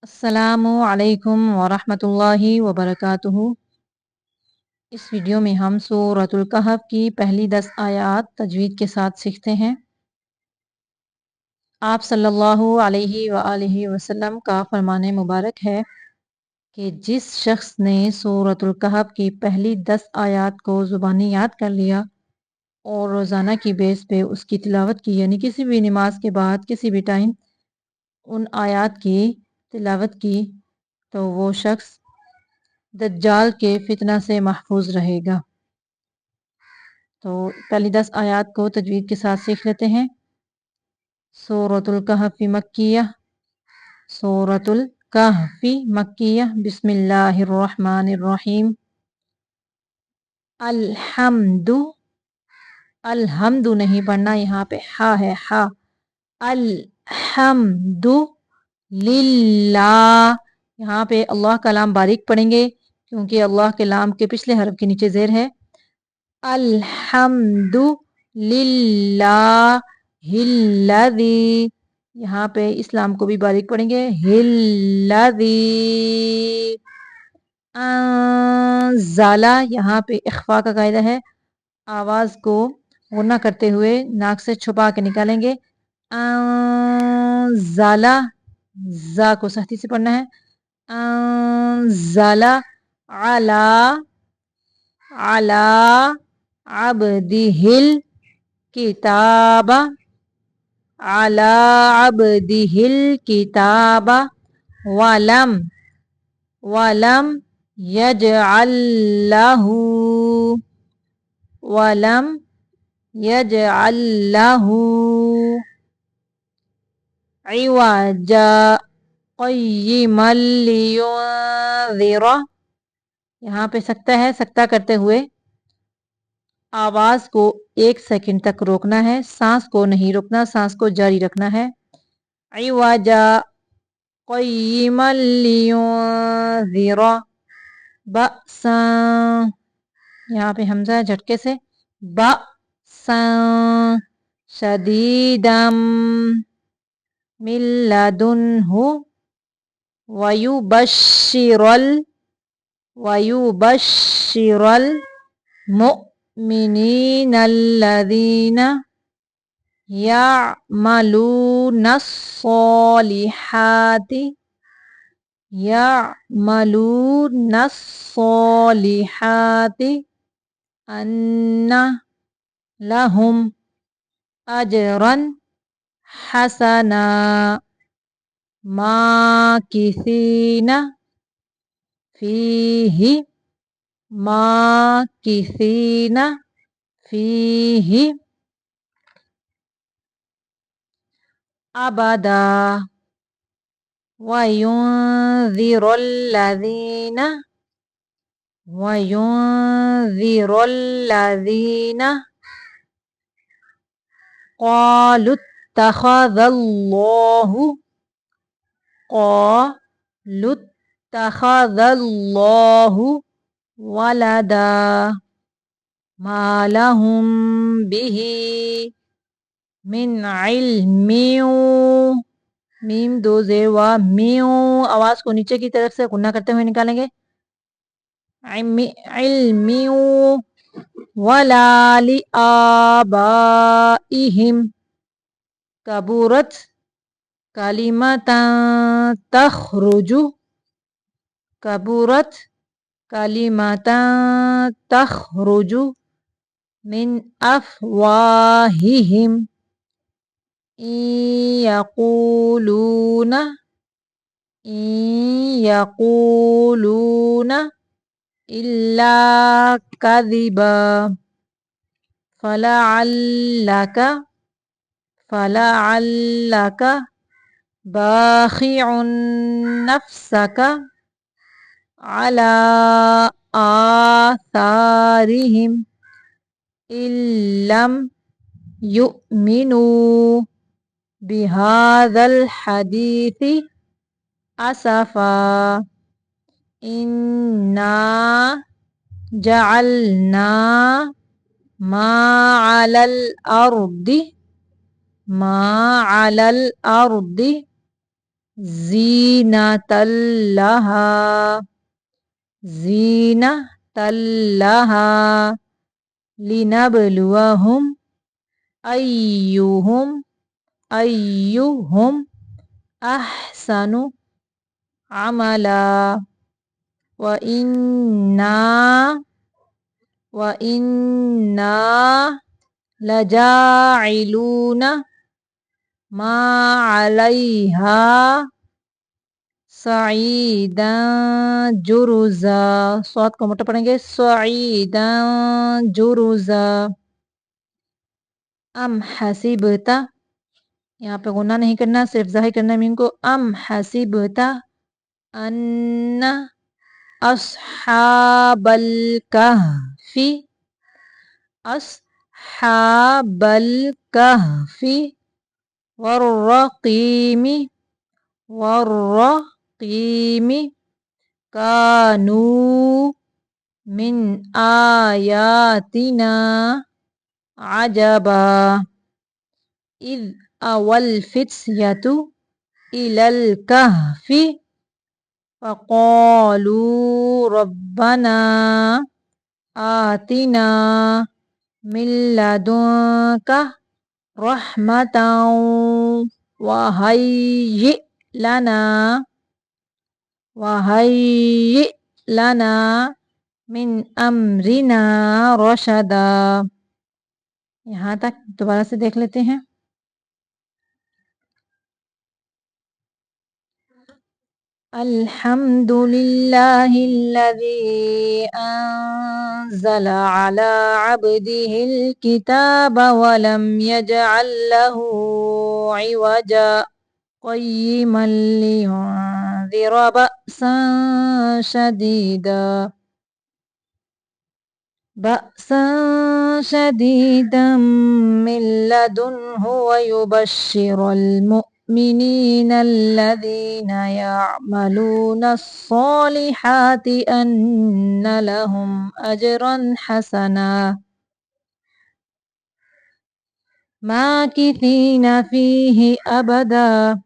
अस्सलामु अलैकुम वरहमतुल्लाहि वबरकातुहू। इस वीडियो में हम सूरतुल कहफ की पहली 10 आयात तजवीद के साथ सीखते हैं। आप सल्लल्लाहु अलैहि वआलिहि वसल्लम का फरमाने मुबारक है कि जिस शख्स ने सूरतुल कहफ की पहली 10 आयात को ज़ुबानी याद कर लिया और रोज़ाना की बेस पे उसकी तिलावत की, यानी किसी भी नमाज के बाद किसी भी टाइम उन आयात की तिलावत की, तो वो शख्स दज्जाल के फितना से महफूज रहेगा। तो पहली 10 आयात को तजवीद के साथ सीख लेते हैं। सूरतुल कहफी मक्किया, सूरतुल कहफी मक्किया। बिस्मिल्लाहिर्रहमानिर्रहीम। अल्हम्दु, अल्हम्दु नहीं पढ़ना, यहाँ पे हा है, हा। अल्हम्दु लिल्लाह, यहाँ पे अल्लाह का लाम बारीक पढ़ेंगे क्योंकि अल्लाह के लाम के पिछले हरफ के नीचे ज़ेर है। अल्हम्दु लिल्लाहिल्लज़ी, यहाँ पे इस्लाम को भी बारीक पढ़ेंगे, हिल्लज़ी। अंज़ला, यहाँ पे इख्फा का कायदा है, आवाज़ को गुन्ना करते हुए नाक से छुपा के निकालेंगे। अंज़ला, जा को सख्ती से पढ़ना है। अंज़ला अला अला अब्दिहिल किताबा, अला अब्दिहिल किताबा, वलम वलम यजअल लहू, वलम यजअल लहू इवजा क़य्यिमल लियुनज़िरा, यहाँ पे सकता है, सकता करते हुए आवाज को 1 सेकंड तक रोकना है, सांस को नहीं रोकना, सांस को जारी रखना है। इवजा क़य्यिमल लियुनज़िरा बअसन, यहाँ पे हमजा है झटके से, बअसन शदीदम मिन लदुन्हु वयुबश्शिरल मुमिनीनल्लज़ीना यअमलूनस्सॉलिहाति अन्ना लहुम अजरन हसना माकिसीना फीही, माकिसीना फीही अबदा वयुनज़िरुल्लज़ीना क़ालुत्तख़ज़ल्लाहु वलदा मा लहुम बिही मिन इल्मिन, मीम दो ज़ेर वा म्यू, आवाज को नीचे की तरफ से गुन्ना करते हुए निकालेंगे। इल्मिन वला लिआबाइहिम कबूरत कलिमतन तख़रुजु, कबूरत कलिमतन तख़रुजु मिन अफ़वाहिहिम इयक़ूलून इल्ला कज़िबा फलअल्लक बाख़िउन नफ़्सक अला आसारिहिम इल्लम युमिनू बिहाज़ल हदीसी असफा इन्ना जअलना मा अलल अर्दि زینۃ لہا، زینۃ لہا، لنبلوہم ایہم احسن عملا، وَإِنَّا لَجَاعِلُونَ مَا عَلَيْهَا صَعِيدًا جُرُزًا، صوت کو موٹا پڑھیں گے، صَعِيدًا جُرُزًا۔ ام حسبت، یہاں پہ غنہ نہیں کرنا، صرف ظاہر کرنا ہے میم کو، ام حسبت ان اصحاب الکہف، اصحاب الکہف والرقیم کانوا من آیاتنا عجبا، اذ اوى الفتية إلى الكهف فقالوا ربنا آتنا من لدنك رحمة وهيئ لنا من امرنا رشدا۔ یہاں تک دوبارہ سے دیکھ لیتے ہیں۔ الحمد للہ الذی انزل على عبده الكتاب ولم يجعل له عوجا قیما لینذر بأسا شدیدا من لدنه ويبشر المؤمنين الذين يعملون الصالحات أن لهم أجرا حسنا ماكثين فيه أبدا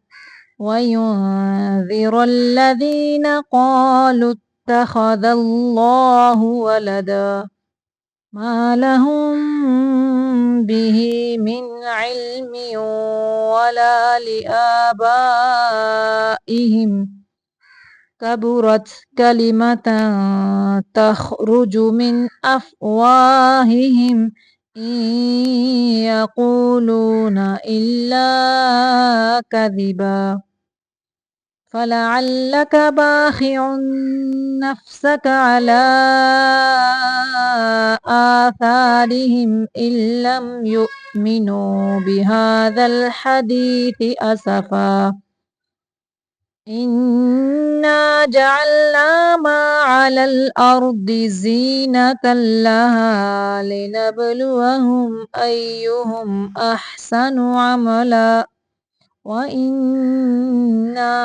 وينذر الذين قالوا اتخذ الله ولدا ما لهم به من علم ولا لآبائهم كبرت كلمة تخرج من أفواههم إن يقولون إلا كذبا فلعلك باخع نفسك على آثارهم إن لم يؤمنوا بهذا الحديث أسفا إنا جعلنا ما على الأرض زينة لها لنبلوهم أيهم أحسن عملا وَإِنَّا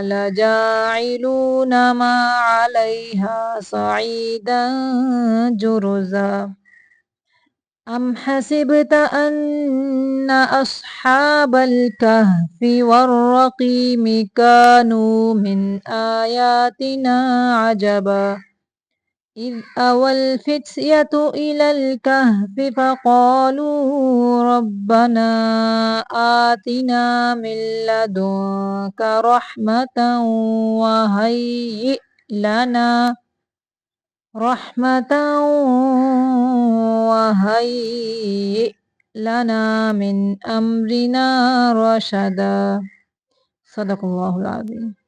لَجَاعِلُونَ مَا عَلَيْهَا صَعِيدًا جُرُزًا أَمْ حَسِبْتَ أَنَّ أَصْحَابَ الْكَهْفِ وَالرَّقِيمِ كَانُوا مِنْ آيَاتِنَا عَجَبًا إذ أوى الفتية إلى الكهف فقالوا ربنا آتنا من لدنك رحمة وهيئ لنا من أمرنا رشدا۔ صدق اللہ العظیم۔